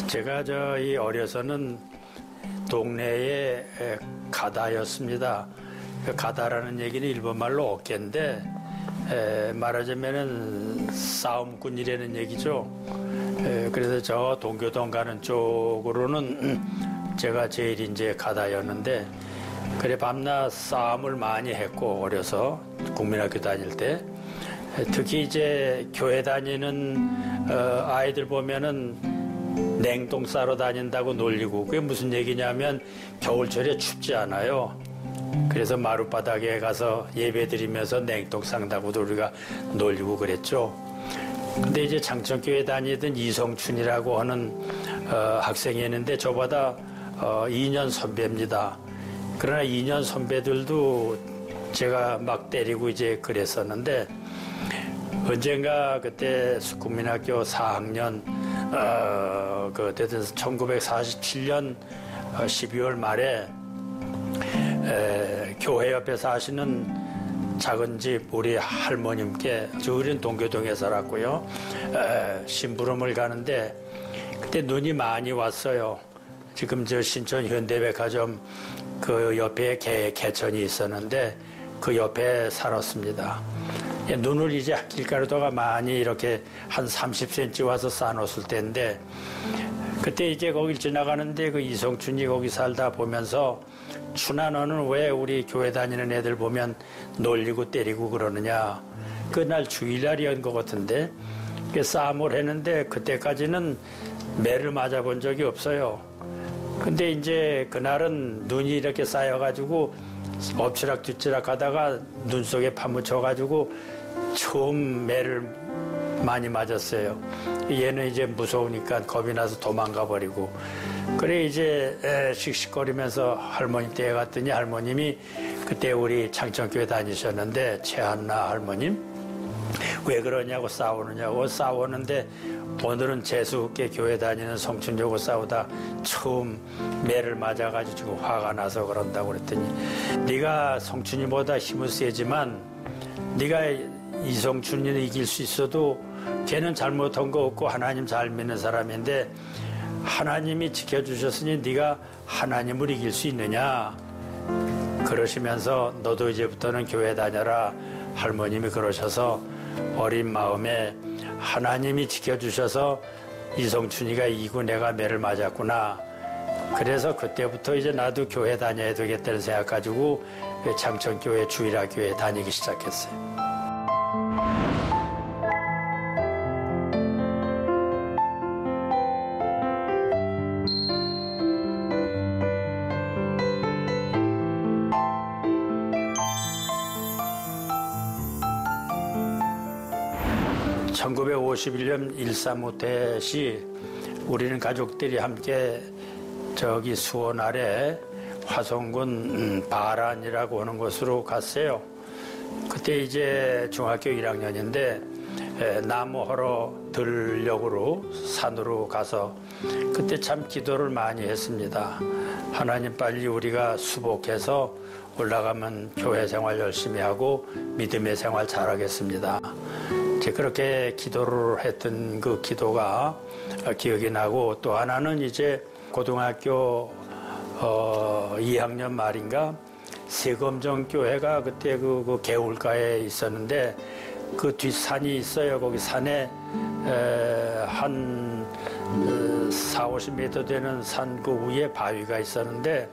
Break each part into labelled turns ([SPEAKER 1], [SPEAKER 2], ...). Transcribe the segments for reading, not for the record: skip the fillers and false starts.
[SPEAKER 1] 제가 이 어려서는 동네의 가다였습니다. 가다라는 얘기는 일본말로 어깨인데 말하자면은 싸움꾼이라는 얘기죠. 그래서 저 동교동 가는 쪽으로는 제가 제일 이제 가다였는데 그래 밤낮 싸움을 많이 했고 어려서 국민학교 다닐 때 특히 이제 교회 다니는 아이들 보면은 냉동 싸러 다닌다고 놀리고 그게 무슨 얘기냐면 겨울철에 춥지 않아요. 그래서 마룻바닥에 가서 예배드리면서 냉동 싼다고도 우리가 놀리고 그랬죠. 근데 이제 장천교회 다니던 이성춘이라고 하는 학생이 있는데 저보다 2년 선배입니다. 그러나 2년 선배들도 제가 막 때리고 이제 그랬었는데 언젠가 그때 국민학교 4학년 그때는 1947년 12월 말에 교회 옆에 사시는 작은 집 우리 할머님께 우리는 동교동에 살았고요. 심부름을 가는데 그때 눈이 많이 왔어요. 지금 저 신촌 현대백화점 그 옆에 개천이 있었는데 그 옆에 살았습니다. 눈을 이제 길가루다가 많이 이렇게 한 30cm 와서 쌓아놓았을 때인데 그때 이제 거길 지나가는데 그 이성춘이 거기 살다 보면서 춘아 너는 왜 우리 교회 다니는 애들 보면 놀리고 때리고 그러느냐. 그날 주일날이었던 것 같은데 싸움을 했는데 그때까지는 매를 맞아본 적이 없어요. 근데 이제 그날은 눈이 이렇게 쌓여가지고 엎치락뒤치락 하다가 눈 속에 파묻혀가지고 처음 매를 많이 맞았어요. 얘는 이제 무서우니까 겁이 나서 도망가 버리고 그래 이제 씩씩거리면서 할머니 댁에 갔더니 할머님이 그때 우리 창천교회 다니셨는데 최한나 할머님 왜 그러냐고 싸우느냐고 싸우는데 오늘은 재수없게 교회 다니는 성춘여고 싸우다 처음 매를 맞아가지고 화가 나서 그런다고 그랬더니 네가 성춘이보다 힘은 세지만 네가 이성춘이는 이길 수 있어도 걔는 잘못한 거 없고 하나님 잘 믿는 사람인데 하나님이 지켜주셨으니 네가 하나님을 이길 수 있느냐 그러시면서 너도 이제부터는 교회 다녀라 할머님이 그러셔서 어린 마음에 하나님이 지켜주셔서 이성춘이가 이기고 내가 매를 맞았구나. 그래서 그때부터 이제 나도 교회 다녀야 되겠다는 생각 가지고 창천교회 주일학교에 다니기 시작했어요. 1951년 1.3호 때시 우리는 가족들이 함께 저기 수원 아래 화성군 바란이라고 하는 곳으로 갔어요. 그때 이제 중학교 1학년인데 나무하러 들녘으로 산으로 가서 그때 참 기도를 많이 했습니다. 하나님 빨리 우리가 수복해서 올라가면 교회 생활 열심히 하고 믿음의 생활 잘하겠습니다. 이제 그렇게 기도를 했던 그 기도가 기억이 나고 또 하나는 이제 고등학교 2학년 말인가 세검정교회가 그때 그 개울가에 있었는데 그 뒷산이 있어요. 거기 산에 한 40-50m 되는 산 그 위에 바위가 있었는데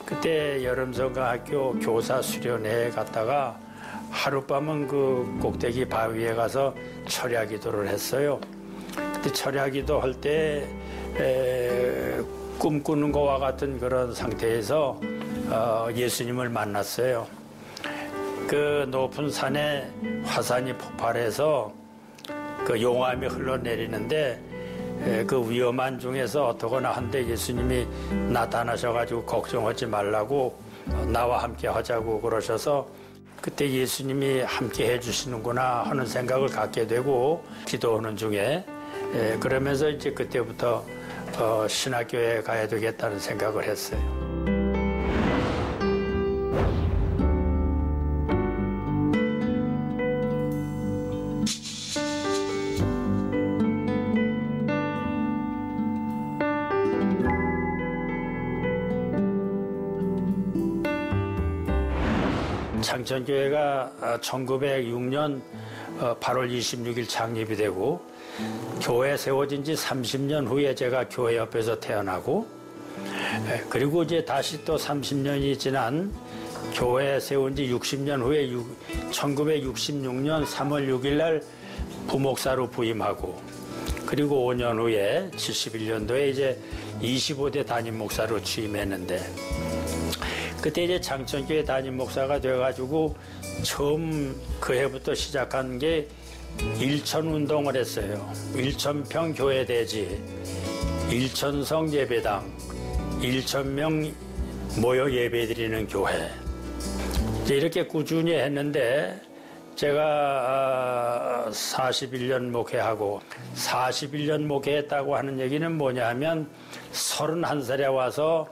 [SPEAKER 1] 그때 여름성가학교 교사 수련회에 갔다가 하룻밤은 그 꼭대기 바위에 가서 철야 기도를 했어요. 그때 철야 기도 할 때 꿈꾸는 것과 같은 그런 상태에서 예수님을 만났어요. 그 높은 산에 화산이 폭발해서 그 용암이 흘러내리는데 그 위험한 중에서 어떠거나 한데 예수님이 나타나셔가지고 걱정하지 말라고 나와 함께 하자고 그러셔서 그때 예수님이 함께 해주시는구나 하는 생각을 갖게 되고 기도하는 중에 그러면서 이제 그때부터 신학교에 가야 되겠다는 생각을 했어요. 창천교회가 1906년 8월 26일 창립이 되고 교회 세워진 지 30년 후에 제가 교회 옆에서 태어나고 그리고 이제 다시 또 30년이 지난 교회 세운 지 60년 후에 1966년 3월 6일 날 부목사로 부임하고 그리고 5년 후에 71년도에 이제 25대 담임 목사로 취임했는데 그때 이제 창천교회 담임 목사가 돼가지고 처음 그 해부터 시작한 게 일천 운동을 했어요. 1,000평 교회 대지, 1,000성 예배당, 1,000명 모여 예배드리는 교회. 이제 이렇게 꾸준히 했는데 제가 41년 목회하고 41년 목회했다고 하는 얘기는 뭐냐 하면 31살에 와서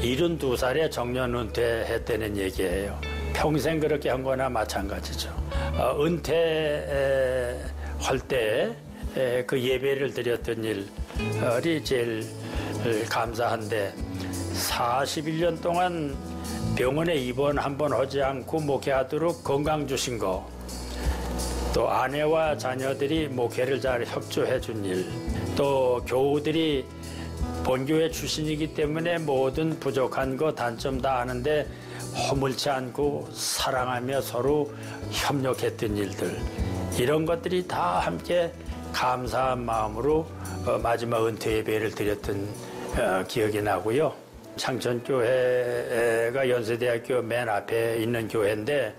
[SPEAKER 1] 72살에 정년 은퇴했다는 얘기예요. 평생 그렇게 한 거나 마찬가지죠. 은퇴할 때 그 예배를 드렸던 일이 제일 감사한데 41년 동안 병원에 입원 한 번 하지 않고 목회하도록 건강 주신 거, 또 아내와 자녀들이 목회를 잘 협조해 준 일, 또 교우들이 본교회 출신이기 때문에 모든 부족한 거 단점 다 아는데 허물지 않고 사랑하며 서로 협력했던 일들, 이런 것들이 다 함께 감사한 마음으로 마지막 은퇴 예배를 드렸던 기억이 나고요. 창천교회가 연세대학교 맨 앞에 있는 교회인데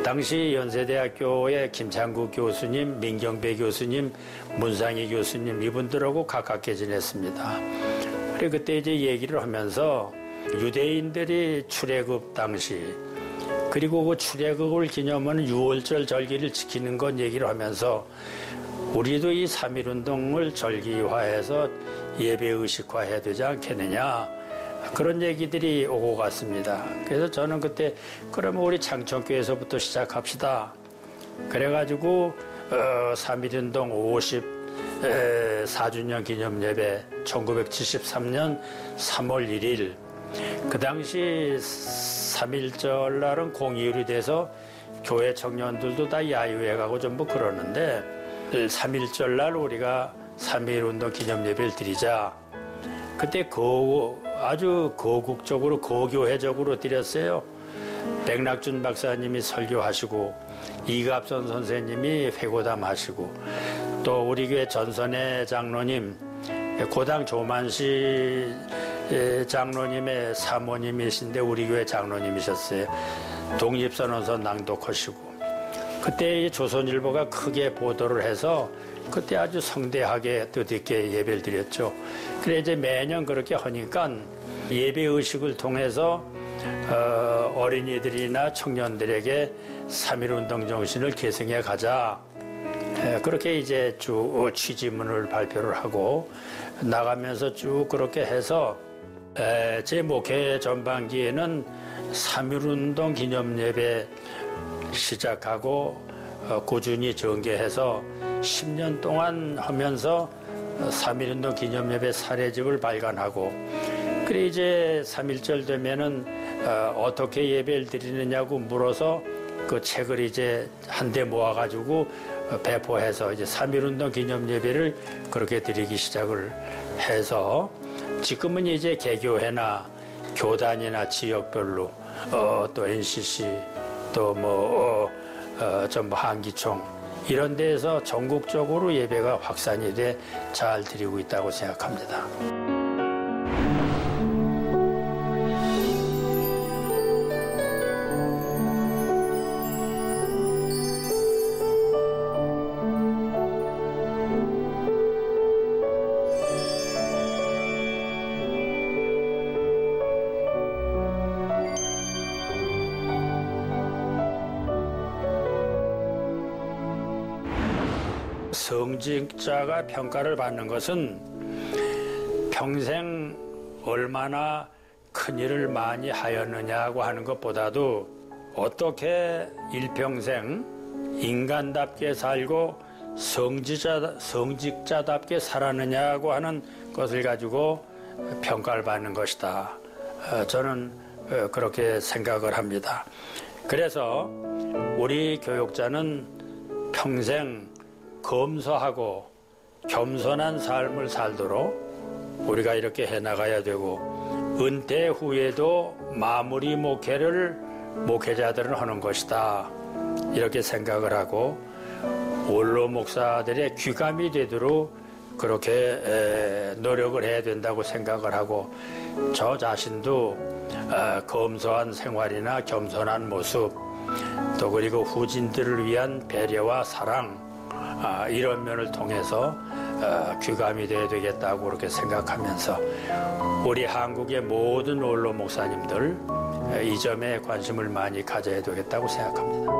[SPEAKER 1] 당시 연세대학교의 김창국 교수님, 민경배 교수님, 문상희 교수님 이분들하고 가깝게 지냈습니다. 그래 그때 이제 얘기를 하면서 유대인들이 출애굽 당시 그리고 그 출애굽을 기념하는 유월절 절기를 지키는 건 얘기를 하면서 우리도 이 3.1운동을 절기화해서 예배의식화해야 되지 않겠느냐 그런 얘기들이 오고 갔습니다. 그래서 저는 그때 그러면 우리 창천교회에서부터 시작합시다. 그래가지고 3.1운동 54주년 기념예배 1973년 3월 1일 그 당시 3.1절 날은 공휴일이 돼서 교회 청년들도 다 야유회 가고 전부 그러는데 3.1절 날 우리가 3.1운동 기념예배를 드리자. 그때 아주 거국적으로 거교회적으로 드렸어요. 백낙준 박사님이 설교하시고 이갑선 선생님이 회고담하시고 또 우리 교회 전선의 장로님 고당 조만시 장로님의 사모님이신데 우리 교회 장로님이셨어요. 독립선언서 낭독하시고 그때 조선일보가 크게 보도를 해서 그때 아주 성대하게 뜻있게 예배를 드렸죠. 그래 이제 매년 그렇게 하니까 예배의식을 통해서 어린이들이나 청년들에게 3.1운동 정신을 계승해 가자. 그렇게 이제 쭉 취지문을 발표를 하고 나가면서 쭉 그렇게 해서 제 목회 전반기에는 3.1운동 기념예배 시작하고 꾸준히 전개해서 10년 동안 하면서 3.1운동 기념예배 사례집을 발간하고 그래 이제 3.1절 되면은 어떻게 예배를 드리느냐고 물어서 그 책을 이제 한데 모아가지고 배포해서 이제 3.1운동 기념예배를 그렇게 드리기 시작을 해서 지금은 이제 개교회나 교단이나 지역별로 또 NCC 또 전부 한기총 이런 데에서 전국적으로 예배가 확산이 돼 잘 드리고 있다고 생각합니다. 성직자가 평가를 받는 것은 평생 얼마나 큰 일을 많이 하였느냐고 하는 것보다도 어떻게 일평생 인간답게 살고 성직자답게 살았느냐고 하는 것을 가지고 평가를 받는 것이다. 저는 그렇게 생각을 합니다. 그래서 우리 교육자는 평생 검소하고 겸손한 삶을 살도록 우리가 이렇게 해나가야 되고, 은퇴 후에도 마무리 목회를 목회자들은 하는 것이다, 이렇게 생각을 하고, 원로 목사들의 귀감이 되도록 그렇게 노력을 해야 된다고 생각을 하고, 저 자신도 검소한 생활이나 겸손한 모습, 또 그리고 후진들을 위한 배려와 사랑, 이런 면을 통해서 귀감이 되어야 되겠다고 그렇게 생각하면서, 우리 한국의 모든 원로 목사님들 이 점에 관심을 많이 가져야 되겠다고 생각합니다.